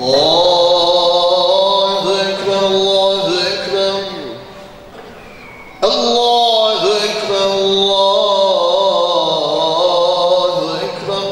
Allahu Ekber, Allahu Ekber. Allahu Ekber, Allahu Ekber.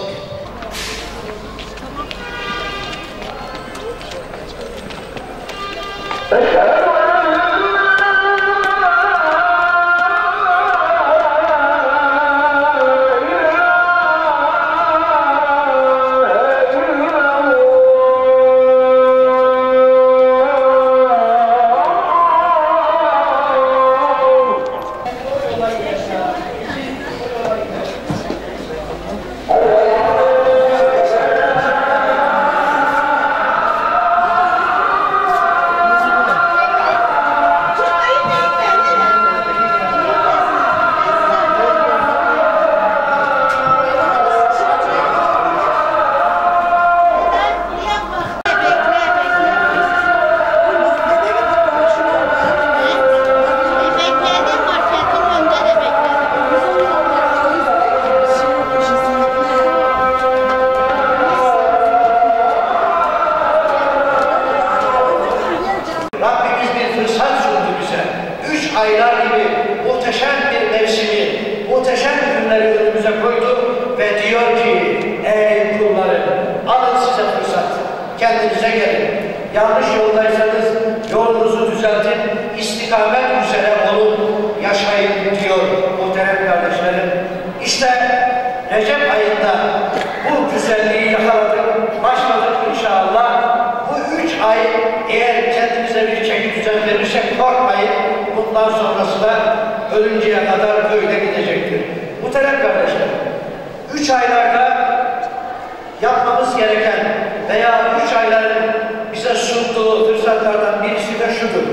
Aylar gibi muhteşem bir mevsimi, muhteşem günleri önümüze koydu ve diyor ki, ey kullarım, alın size fırsat, kendinize gelin. Yanlış yoldaysanız yolunuzu düzeltin, istikamet üzere olun, yaşayın diyor muhterem kardeşlerim. İşte Recep ayında bu güzelliği yakaladık, başladık inşallah. Bu 3 ay eğer kendimize bir çeki düzen verirsek korkmayın. Bundan sonrası da ölünceye kadar böyle gidecektir. Muhterem kardeşler, 3 aylarda yapmamız gereken veya 3 ayların bize sunduğu fırsatlardan birisi de şudur.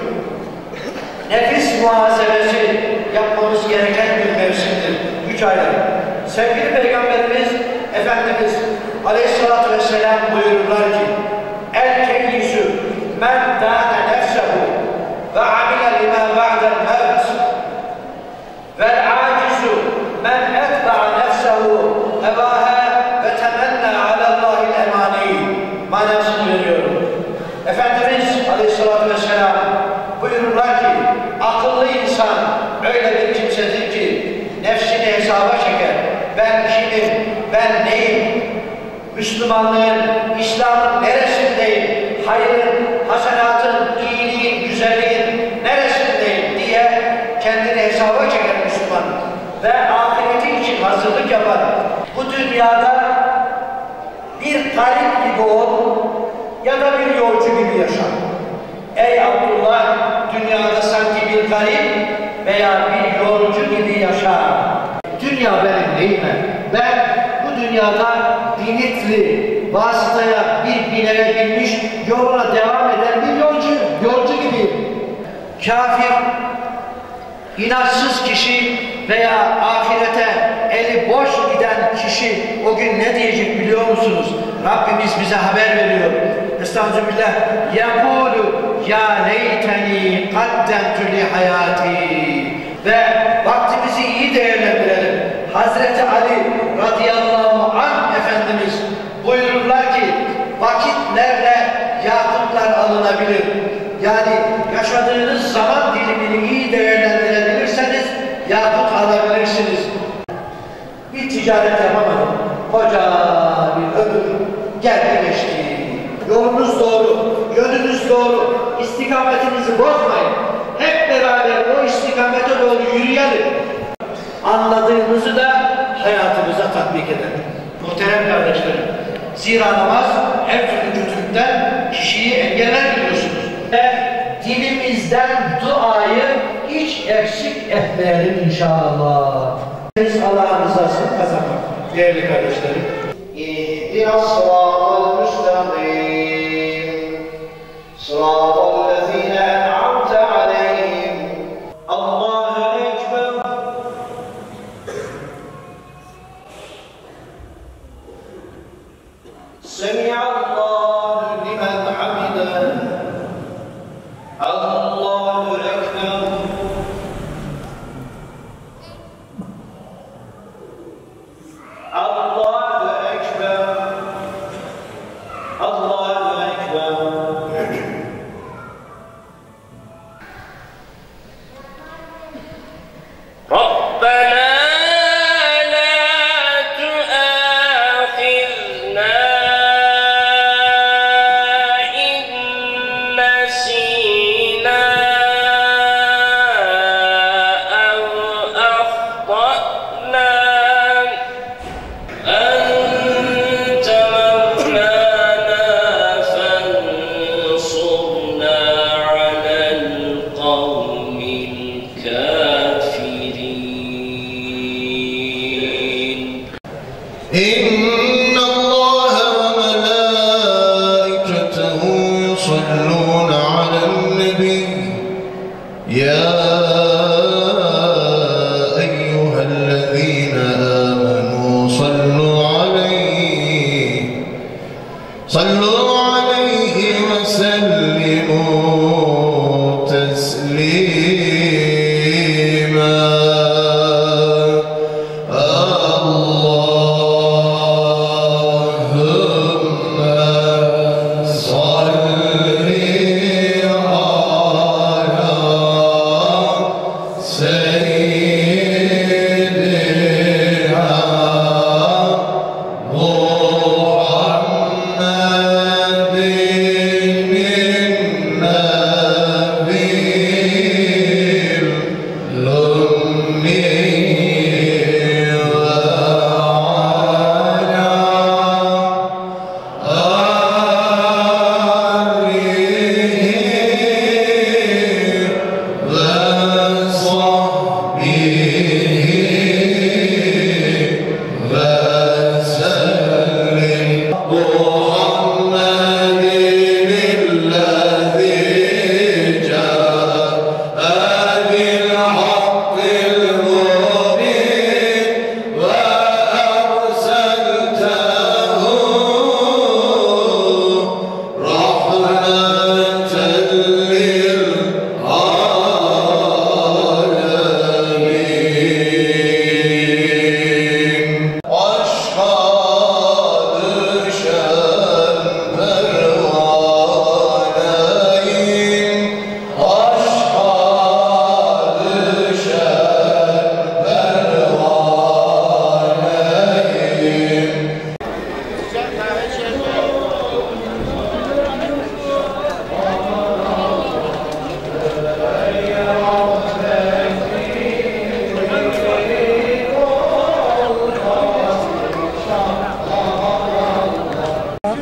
Nefis muhasebesi yapmamız gereken bir mevsimdir. 3 aylar. Sevgili Peygamberimiz Efendimiz Aleyhisselatü Vesselam buyururlar ki, El-keyyisü men dâne nefsehu ve amile lima ba'del mevt vel-âcizu men etba'a nefsehu hevâhe ve temenna alallâhil emâni manasını veriyorum. Efendimiz Aleyhisselatü Vesselam buyururlar ki, akıllı insan öyle bir kimsedir ki nefsini hesaba çeker. Ben kimim, ben neyim, Müslümanlığın, İslam'ın neresindeyim, hayrın, hasenatın, iyiliğin, güzelliğin neresindeyim diye kendini hesaba çeker Müslüman. Ve ahireti için hazırlık yapar. Bu dünyada bir garip gibi ol ya da bir yolcu gibi yaşa. Ey Abdullah, dünyada sanki bir garip veya bir yolcu gibi yaşa. Dünya benim neyime? Ben bu dünyada binitli, vasıtaya bir binere binmiş, yoluna devam eden bir yolcu gibiyim. Kafir, inançsız kişi veya ahirete eli boş giden kişi o gün ne diyecek biliyor musunuz? Rabbimiz bize haber veriyor. Estağfirullah. Yekûlü ya leyteni kaddemtü li hayati. Ve vaktimizi iyi değerlendirelim. Hazreti Ali radıyallahu anh Efendimiz buyururlar ki, vakitlerle yakutlar alınabilir. Yani yaşadığınız zaman dilimini iyi değerlendirebilirseniz yakut alabilirsiniz. Bir ticaret yapamadım. Koca bir ömür geldi geçti. Yolunuz doğru, yönünüz doğru. İstikametinizi bozmayın. Hep beraber o istikamete doğru yürüyelim. Anladığımızı da hayatımıza tatbik edelim. Muhterem kardeşlerim, zira namaz her türlü kötülükten kişiyi engeller biliyorsunuz. Ve dilimizden duayı hiç eksik etmeyelim inşallah. Biz Allah'ın rızasını kazanmak. Değerli kardeşlerim. İhdinâs-sırâtal müstakîm. Sırâtallezîne en'amte aleyhim. Allahu Ekber. Semi'allahu limen hamide. Allahu Ekber. Allahu Ekber. Allahu Ekber. صلوا عليه وسلموا تسليما اللهم صل على سيدنا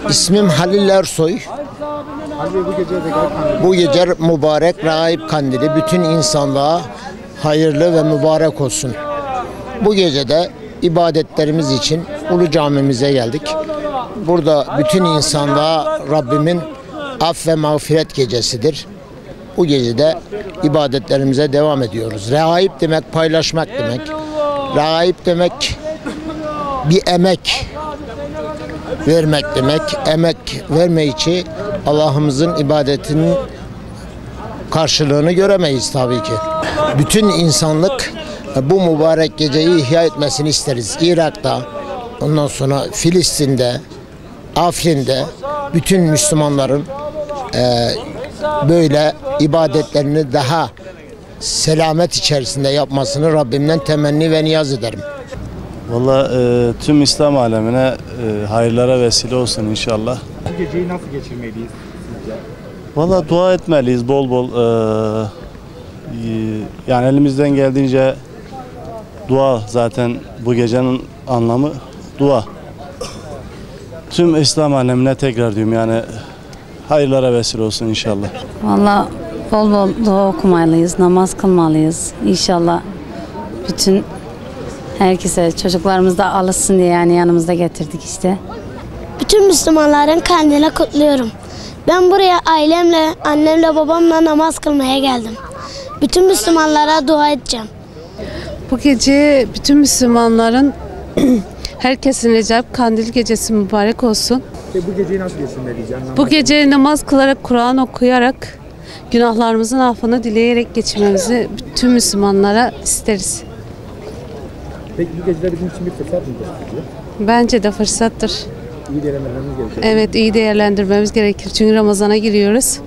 İsmim Halil Ersoy. Bu gece mübarek Regaib Kandili bütün insanlığa hayırlı ve mübarek olsun. Bu gecede ibadetlerimiz için Ulu Camimize geldik. Burada bütün insanlığa Rabbimin af ve mağfiret gecesidir. Bu gecede ibadetlerimize devam ediyoruz. Regaib demek paylaşmak demek. Regaib demek bir emek vermek demek. Emek verme için Allah'ımızın ibadetinin karşılığını göremeyiz tabii ki. Bütün insanlık bu mübarek geceyi ihya etmesini isteriz. Irak'ta, ondan sonra Filistin'de, Afrin'de bütün Müslümanların böyle ibadetlerini daha selamet içerisinde yapmasını Rabbimden temenni ve niyaz ederim. Vallahi tüm İslam alemine hayırlara vesile olsun inşallah. Bu geceyi nasıl geçirmeliyiz sizce? Vallahi dua etmeliyiz bol bol. Yani elimizden geldiğince dua, zaten bu gecenin anlamı dua. Tüm İslam alemine tekrar diyorum, yani hayırlara vesile olsun inşallah. Vallahi bol bol dua okumalıyız, namaz kılmalıyız. İnşallah bütün herkese, çocuklarımız da alışsın diye yani yanımızda getirdik işte. Bütün Müslümanların kandilini kutluyorum. Ben buraya ailemle, annemle, babamla namaz kılmaya geldim. Bütün Müslümanlara dua edeceğim. Bu gece bütün Müslümanların herkesin Recep Kandil gecesi mübarek olsun. Bu geceyi nasıl geçirmeliyiz? Bu gece namaz kılarak, Kur'an okuyarak, günahlarımızın affını dileyerek geçirmemizi bütün Müslümanlara isteriz. Peki bu geceler bizim için bir fırsat mıdır sizce? Bence de fırsattır. İyi değerlendirmemiz gerekiyor. Evet, iyi değerlendirmemiz gerekir. Çünkü Ramazan'a giriyoruz.